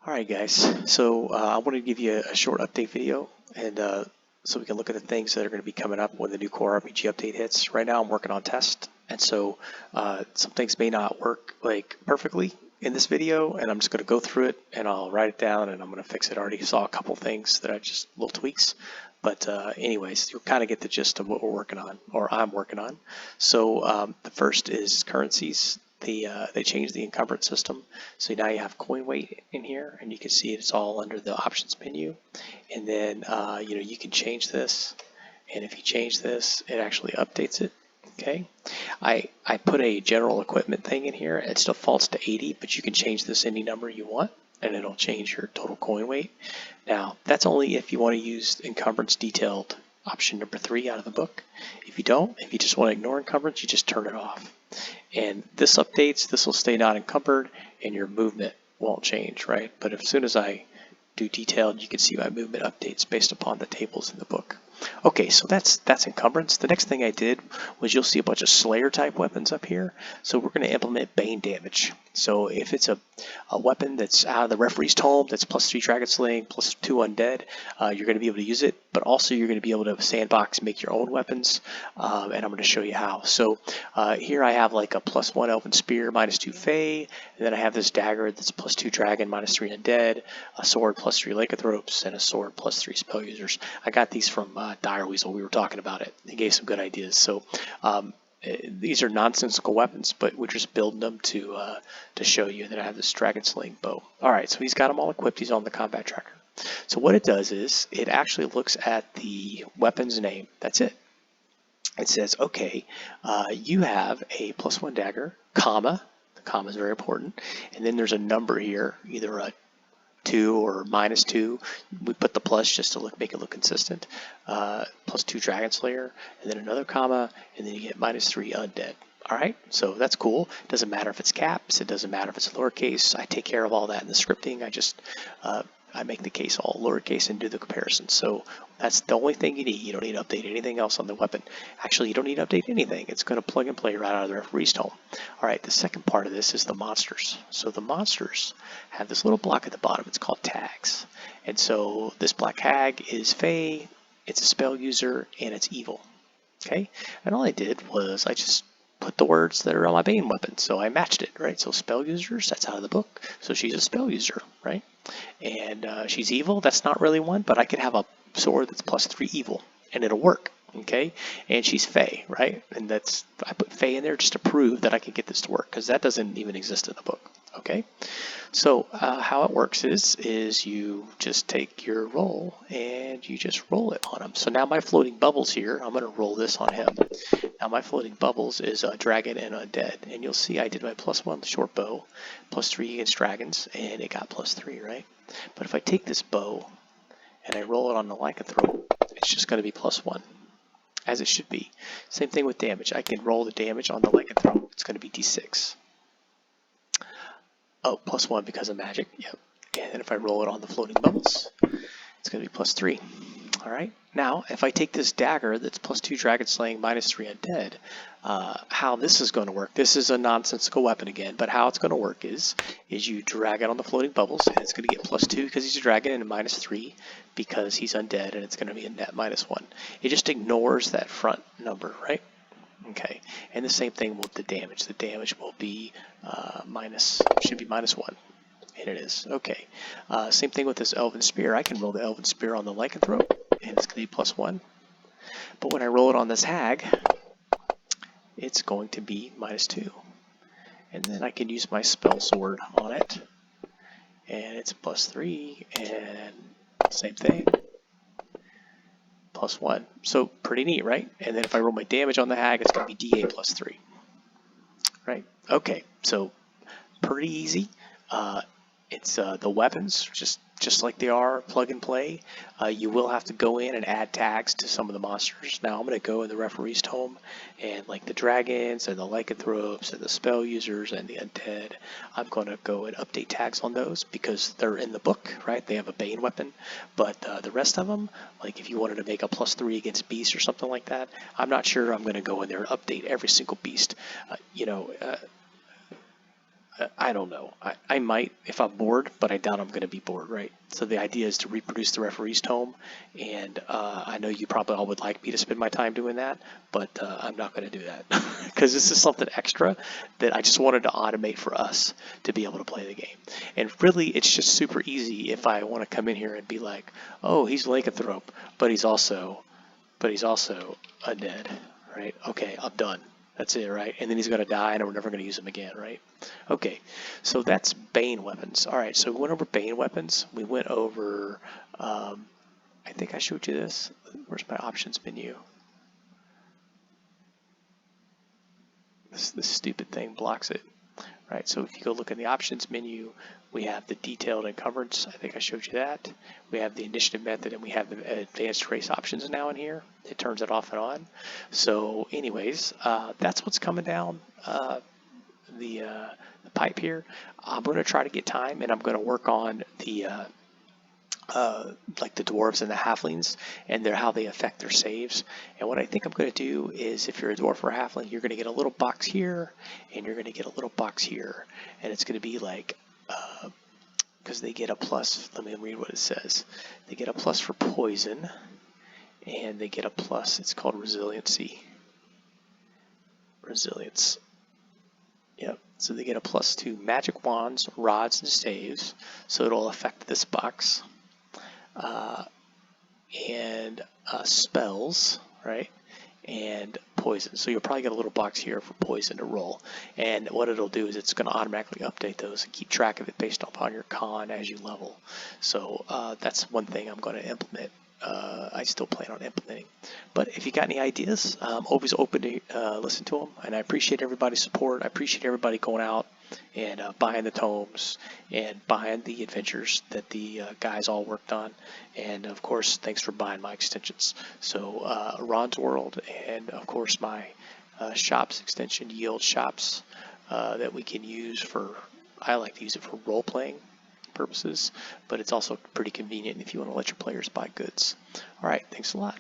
Alright guys, so I wanted to give you a short update video and so we can look at the things that are going to be coming up when the new core RPG update hits. Right now I'm working on test, and so some things may not work like perfectly in this video, and I'm just going to go through it and I'll write it down and I'm going to fix it. I already saw a couple things that I just little tweaks, but anyways, you'll kind of get the gist of what we're working on, or I'm working on. So the first is currencies. They changed the encumbrance system, so now you have coin weight in here, and you can see it's all under the options menu. And then you can change this, and if you change this, it actually updates it. Okay, I put a general equipment thing in here. It defaults to 80, but you can change this any number you want, and it'll change your total coin weight. Now that's only if you want to use encumbrance detailed option number 3 out of the book. If you don't, if you just want to ignore encumbrance, you just turn it off. And this updates, this will stay not encumbered, and your movement won't change, right? But as soon as I do detailed, you can see my movement updates based upon the tables in the book. Okay, so that's encumbrance. The next thing I did was you'll see a bunch of Slayer type weapons up here. So we're going to implement Bane Damage. So if it's a weapon that's out of the referee's tome that's +3 Dragon Slaying, +2 Undead, you're going to be able to use it, but also you're going to be able to sandbox, make your own weapons, and I'm going to show you how. So here I have like a +1 Elven Spear, -2 Fey, and then I have this dagger that's +2 Dragon, -3 Undead, a sword +3 Lycanthropes, and a sword +3 Spell Users. I got these from Dire Weasel. We were talking about it. He gave some good ideas. So these are nonsensical weapons, but we're just building them to show you that I have this Dragon Slaying bow. All right, so he's got them all equipped. He's on the combat tracker. So what it does is it actually looks at the weapon's name. That's it. It says, okay, you have a +1 dagger, comma. The comma is very important. And then there's a number here, either a 2 or -2. We put the plus just to make it look consistent. +2 Dragon Slayer, and then another comma, and then you get -3 Undead. Alright, so that's cool. It doesn't matter if it's caps, it doesn't matter if it's lowercase. I take care of all that in the scripting. I make the case all lowercase and do the comparison. So that's the only thing you need. You don't need to update anything else on the weapon. Actually, you don't need to update anything. It's going to plug and play right out of the referee's tome. All right, the second part of this is the monsters. So the monsters have this little block at the bottom. It's called tags. And so this black hag is Fey, it's a spell user, and it's evil. Okay, and all I did was I just put the words that are on my Bane weapon. So I matched it, right? So spell users, that's out of the book. So she's a spell user, right? And she's evil, that's not really one, but I could have a sword that's +3 evil, and it'll work, okay? And she's Fey, right? And I put Fey in there just to prove that I can get this to work, because that doesn't even exist in the book, okay? So how it works is you just take your roll and you just roll it on him. So now my floating bubbles here, I'm going to roll this on him. Now my floating bubbles is Dragon and Undead, and you'll see I did my +1 short bow, +3 against dragons, and it got +3, right? But if I take this bow and I roll it on the lycanthrope, it's just going to be +1, as it should be. Same thing with damage. I can roll the damage on the lycanthrope. It's going to be d6. Oh, +1 because of magic. Yep. And then if I roll it on the floating bubbles, it's going to be +3. All right. Now, if I take this dagger that's +2 Dragon Slaying, -3 Undead, how this is going to work? This is a nonsensical weapon again, but how it's going to work is you drag it on the floating bubbles, and it's going to get +2 because he's a dragon, and -3 because he's undead, and it's going to be a net -1. It just ignores that front number, right? Okay, and the same thing with the damage. The damage will be should be -1, and it is. Okay, same thing with this Elven Spear. I can roll the Elven Spear on the lycanthrope, and it's going to be +1. But when I roll it on this hag, it's going to be -2. And then I can use my spell sword on it, and it's +3, and same thing. +1. So pretty neat, right? And then if I roll my damage on the hag, it's going to be d8 +3. Right? Okay, so pretty easy. It's the weapons, just like they are, plug and play. You will have to go in and add tags to some of the monsters. Now I'm going to go in the referee's tome, and like the dragons and the lycanthropes and the spell users and the undead, I'm going to go and update tags on those because they're in the book, right? They have a Bane weapon, but the rest of them, like if you wanted to make a +3 against beast or something like that, I'm not sure I'm going to go in there and update every single beast. I don't know. I might if I'm bored, but I doubt I'm going to be bored, right? So the idea is to reproduce the referee's tome, and I know you probably all would like me to spend my time doing that, but I'm not going to do that because this is something extra that I just wanted to automate for us to be able to play the game. And really, it's just super easy if I want to come in here and be like, oh, he's lycanthrope, but he's also undead, right? Okay, I'm done. That's it, right? And then he's going to die, and we're never going to use him again, right? Okay, so that's Bane weapons. All right, so we went over Bane weapons. We went over, I think I showed you this. Where's my options menu? This stupid thing blocks it. Right, so if you go look in the options menu, we have the detailed encumbrance. I think I showed you that. We have the initiative method, and we have the advanced race options now in here. It turns it off and on. So anyways, that's what's coming down the pipe here. I'm going to try to get time, and I'm going to work on the like the dwarves and the halflings and how they affect their saves. And what I think I'm going to do is, if you're a dwarf or a halfling, you're going to get a little box here, and you're going to get a little box here, and it's going to be like, because they get a plus. Let me read what it says. They get a plus for poison, and they get a plus. It's called resiliency. Resilience. Yep. So they get a plus to magic wands, rods, and staves. So it'll affect this box. And spells, right? And poison. So you'll probably get a little box here for poison to roll. And what it'll do is it's going to automatically update those and keep track of it based upon your con as you level. So that's one thing I'm going to implement. I still plan on implementing. But if you got any ideas, I'm always open to listen to them. And I appreciate everybody's support. I appreciate everybody going out and buying the tomes and buying the adventures that the guys all worked on. And of course, thanks for buying my extensions. So Ron's World, and of course my shops extension, Yield Shops, that we can use for, I like to use it for role-playing purposes, but it's also pretty convenient if you want to let your players buy goods. All right, thanks a lot.